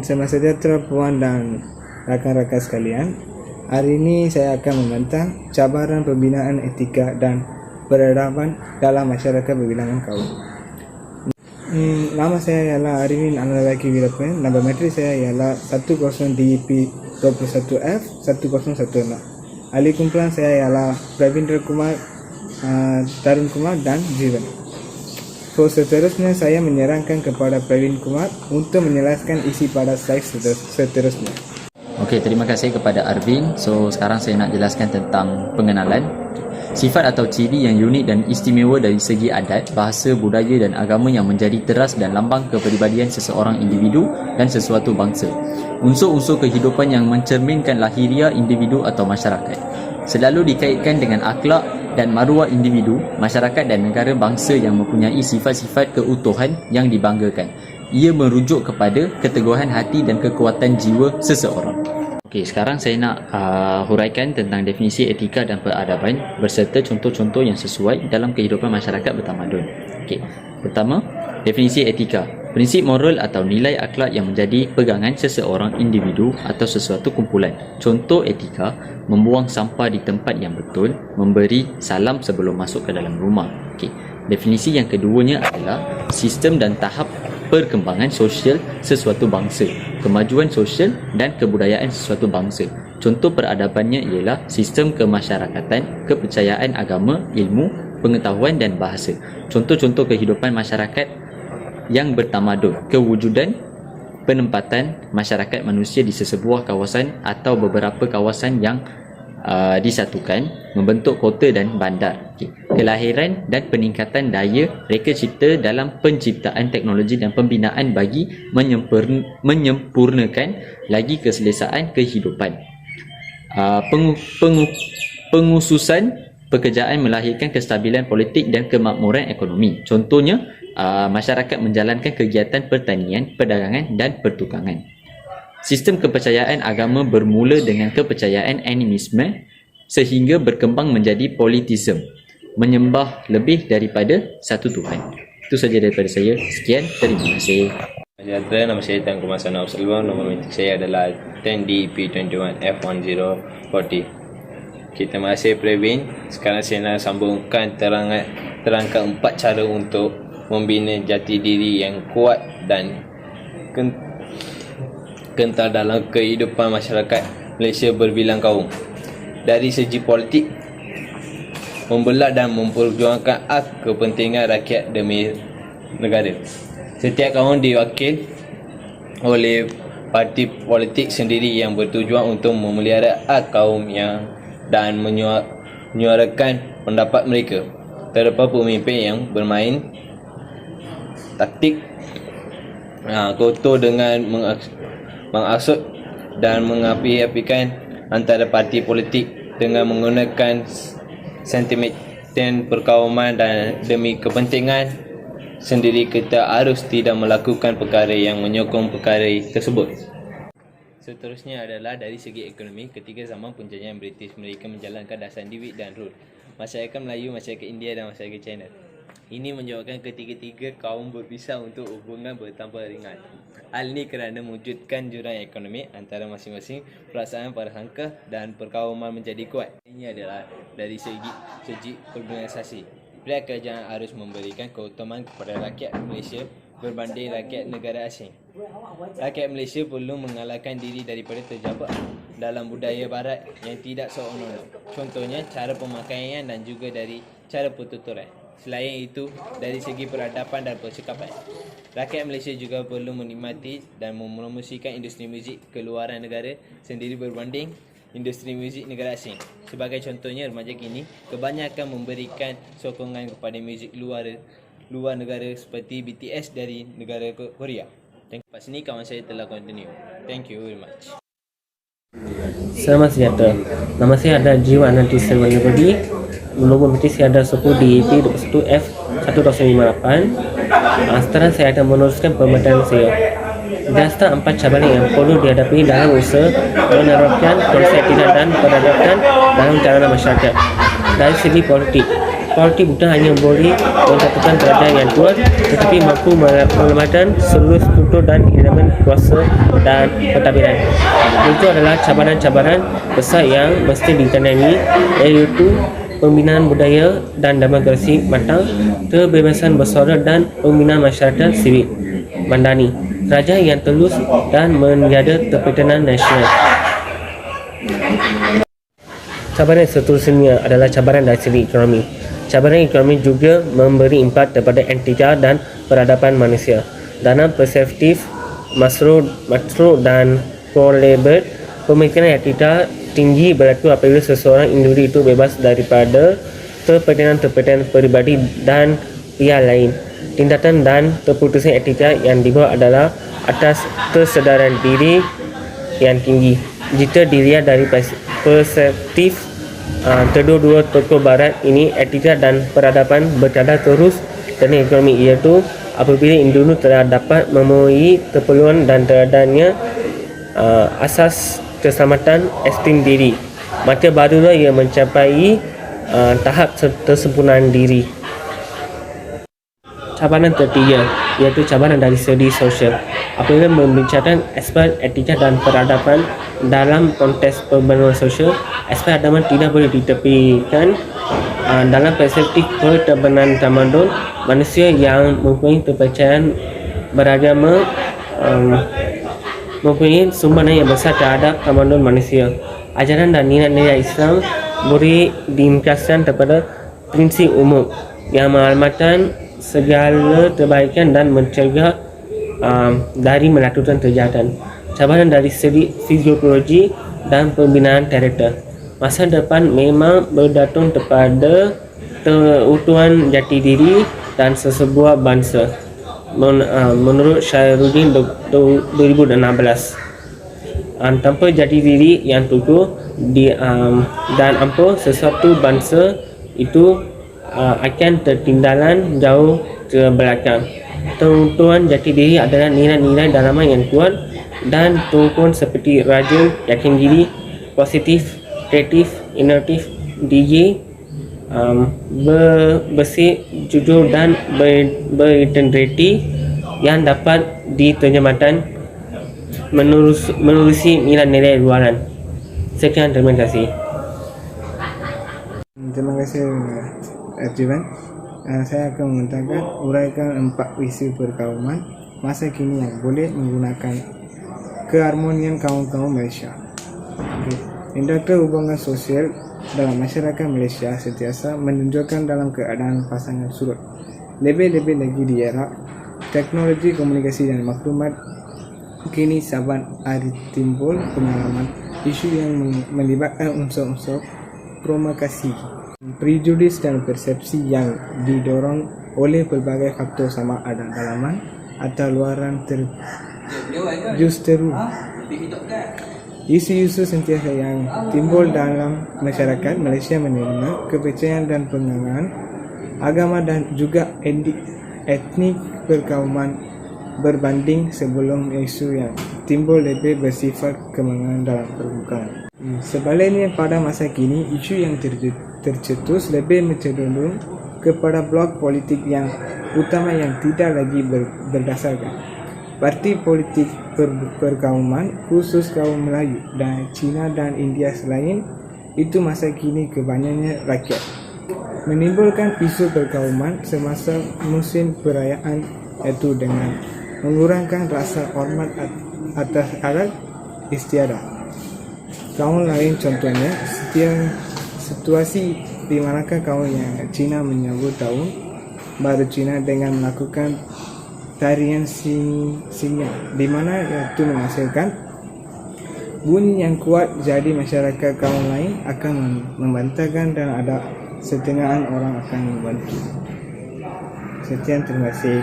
Selamat sejahtera Puan dan rakan-rakan sekalian. Hari ini saya akan membantah cabaran pembinaan etika dan peradaban dalam masyarakat berbilangan kaum. Nama saya ialah Arifin Analaki Wirapen. Nombor metrik saya ialah 10DEP21F 1016. Ahli kumpulan saya ialah Pravindra Kumar, Tarun Kumar dan Jivan. Seterusnya saya menyerahkan kepada Pravin Kumar untuk menjelaskan isi pada slide seterusnya. Okey, terima kasih kepada Arvin. So sekarang saya nak jelaskan tentang pengenalan. Sifat atau ciri yang unik dan istimewa dari segi adat, bahasa, budaya dan agama yang menjadi teras dan lambang kepribadian seseorang individu dan sesuatu bangsa. Unsur-unsur kehidupan yang mencerminkan lahiriah individu atau masyarakat. Selalu dikaitkan dengan akhlak dan maruah individu, masyarakat dan negara bangsa yang mempunyai sifat-sifat keutuhan yang dibanggakan. Ia merujuk kepada keteguhan hati dan kekuatan jiwa seseorang. Okey, sekarang saya nak huraikan tentang definisi etika dan peradaban berserta contoh-contoh yang sesuai dalam kehidupan masyarakat bertamadun. Okey, pertama, definisi etika. Prinsip moral atau nilai akhlak yang menjadi pegangan seseorang individu atau sesuatu kumpulan. Contoh etika, membuang sampah di tempat yang betul, memberi salam sebelum masuk ke dalam rumah. Okey. Definisi yang keduanya adalah sistem dan tahap perkembangan sosial sesuatu bangsa, kemajuan sosial dan kebudayaan sesuatu bangsa. Contoh peradabannya ialah sistem kemasyarakatan, kepercayaan agama, ilmu, pengetahuan dan bahasa. Contoh-contoh kehidupan masyarakat yang bertamadun, kewujudan penempatan masyarakat manusia di sesebuah kawasan atau beberapa kawasan yang disatukan membentuk kota dan bandar. Kelahiran dan peningkatan daya reka cipta dalam penciptaan teknologi dan pembinaan bagi menyempurnakan lagi keselesaan kehidupan. Pengususan pekerjaan melahirkan kestabilan politik dan kemakmuran ekonomi. Contohnya, masyarakat menjalankan kegiatan pertanian, perdagangan dan pertukangan. Sistem kepercayaan agama bermula dengan kepercayaan animisme sehingga berkembang menjadi politisme, menyembah lebih daripada satu Tuhan. Itu saja daripada saya. Sekian, terima kasih. Sejahtera, nama saya Tan Kumar Sanau Selvam. Nombor metrik saya adalah 10DEP21F1040. Terima kasih Pravin. Sekarang saya nak sambungkan terangkan 4 cara untuk membina jati diri yang kuat dan kental dalam kehidupan masyarakat Malaysia berbilang kaum. Dari segi politik, membelah dan memperjuangkan hak kepentingan rakyat demi negara. Setiap kaum diwakil oleh parti politik sendiri yang bertujuan untuk memelihara hak kaum dan menyuarakan pendapat mereka. Terdapat pemimpin yang bermain taktik kotor dengan mengasut dan mengapi-apikan antara parti politik dengan menggunakan sentimen perkauman dan demi kepentingan sendiri. Kita harus tidak melakukan perkara yang menyokong perkara tersebut. Seterusnya adalah dari segi ekonomi. Ketika zaman penjajahan British, mereka menjalankan dasar Dewey dan Root. Masyarakat Melayu, masyarakat India dan masyarakat China. Ini menyebabkan ketiga-tiga kaum berpisah untuk hubungan bertambah ringan. Hal ini kerana mewujudkan jurang ekonomi antara masing-masing, perasaan prasangka dan perkauman menjadi kuat. Ini adalah dari segi organisasi. Pihak kerajaan harus memberikan keutamaan kepada rakyat Malaysia berbanding rakyat negara asing. Rakyat Malaysia perlu mengalahkan diri daripada terjebak dalam budaya barat yang tidak senonoh. Contohnya cara pemakaian dan juga dari cara pertuturan. Selain itu, dari segi peradaban dan percakapan, rakyat Malaysia juga perlu menikmati dan mempromosikan industri muzik keluaran negara sendiri berbanding industri muzik negara asing. Sebagai contohnya, remaja kini kebanyakan memberikan sokongan kepada muzik luar negara seperti BTS dari negara Korea. Lepas ini kawan saya telah continue. Thank you very much. Selamat sejahtera. Nama saya adalah Jiwa Ananti Selvanabadi. Nombor metrik saya ada 10DEP21F1058. Sekarang saya akan meneruskan pembacaan saya. Dasar 4 cabaran yang perlu dihadapi dalam usaha menerapkan konsep etika dan peradaban dalam kalangan masyarakat. Dari segi politik, Politik bukan hanya boleh menentukan kerajaan yang kuat, tetapi mampu melemahkan seluruh struktur dan elemen kuasa dan pentadbiran. Itu adalah cabaran-cabaran besar yang mesti ditangani, iaitu pembinaan budaya dan demokrasi matang, kebebasan bersuara dan pembinaan masyarakat sivil mandani, kerajaan yang telus dan menjaga kepentingan nasional. Cabaran seterusnya adalah cabaran dari segi ekonomi. Cabaran ekonomi juga memberi impak kepada etika dan peradaban manusia. Dalam perspektif makro dan pro-labor, pemikiran etika tinggi berlaku apabila seseorang individu itu bebas daripada kepentingan peribadi dan pihak lain. Tindakan dan keputusan etika yang dibuat adalah atas kesedaran diri yang tinggi. Jika dilihat dari perspektif kedua-dua tokoh barat ini, etika dan peradaban bercadar terus dengan ekonomi, iaitu apabila individu telah dapat memenuhi keperluan dan teradanya asas keselamatan esteem diri, maka barulah ia mencapai tahap kesempurnaan diri. Cabaran ketiga iaitu cabaran dari segi sosial. Apabila membicarakan aspek etika dan peradaban dalam konteks pembangunan sosial, aspek agama tidak boleh ditepikan. Dalam perspektif pertabanan tamadun, manusia yang mempunyai kepercayaan beragama mempunyai sumbangan yang besar terhadap tamadun manusia. Ajaran dan nilai-nilai Islam boleh diimplikasikan kepada prinsip umum yang mengamalkan segala kebaikan dan mencegah dari melakukan kejahatan. Cabaran dari segi fisiologi dan pembinaan karakter. Masa depan memang bergantung kepada keutuhan jati diri dan sesebuah bangsa. Menurut Syairuddin 2016, tanpa jati diri yang teguh dan ampuh, sesuatu bangsa itu akan tertinggalan jauh ke belakang. Keutuhan jati diri adalah nilai-nilai dalaman yang kuat dan tokoh seperti rajin, yakin diri, positif, kreatif, inovatif, DJ, bersih, jujur dan berintegriti yang dapat diterjemahkan menerusi nilai-nilai luaran. Sekian, terima kasih. Terima kasih Jivan. Saya akan mengatakan uraikan 4 isu perkauman masa kini yang boleh menggunakan keharmonian kaum-kaum Malaysia. Indikator hubungan sosial dalam masyarakat Malaysia sentiasa menunjukkan dalam keadaan pasangan surut. Lebih-lebih lagi di era teknologi komunikasi dan maklumat, kini saban hari timbul pengalaman isu yang melibatkan unsur-unsur provokasi, prejudis dan persepsi yang didorong oleh pelbagai faktor sama ada dalaman atau luaran justeru. Isu-isu sentiasa yang timbul dalam masyarakat Malaysia menerima kepercayaan dan pengangan agama dan juga etnik perkauman berbanding sebelum isu yang timbul lebih bersifat kemenangan dalam permukaan. Sebaliknya pada masa kini, isu yang tercetus lebih cenderung kepada blok politik yang utama yang tidak lagi berdasarkan parti politik perkauman, khusus kaum Melayu dan Cina dan India. Selain itu, masa kini kebanyakan rakyat menimbulkan isu perkauman semasa musim perayaan, iaitu dengan mengurangkan rasa hormat atas adat istiadat kaum lain. Contohnya, situasi di manakah kaum yang Cina menyambut tahun baru Cina dengan melakukan tarian singa, di mana itu menghasilkan bunyi yang kuat. Jadi masyarakat kaum lain akan membantahkan dan ada setengahan orang akan membantu. Sekian, terima kasih.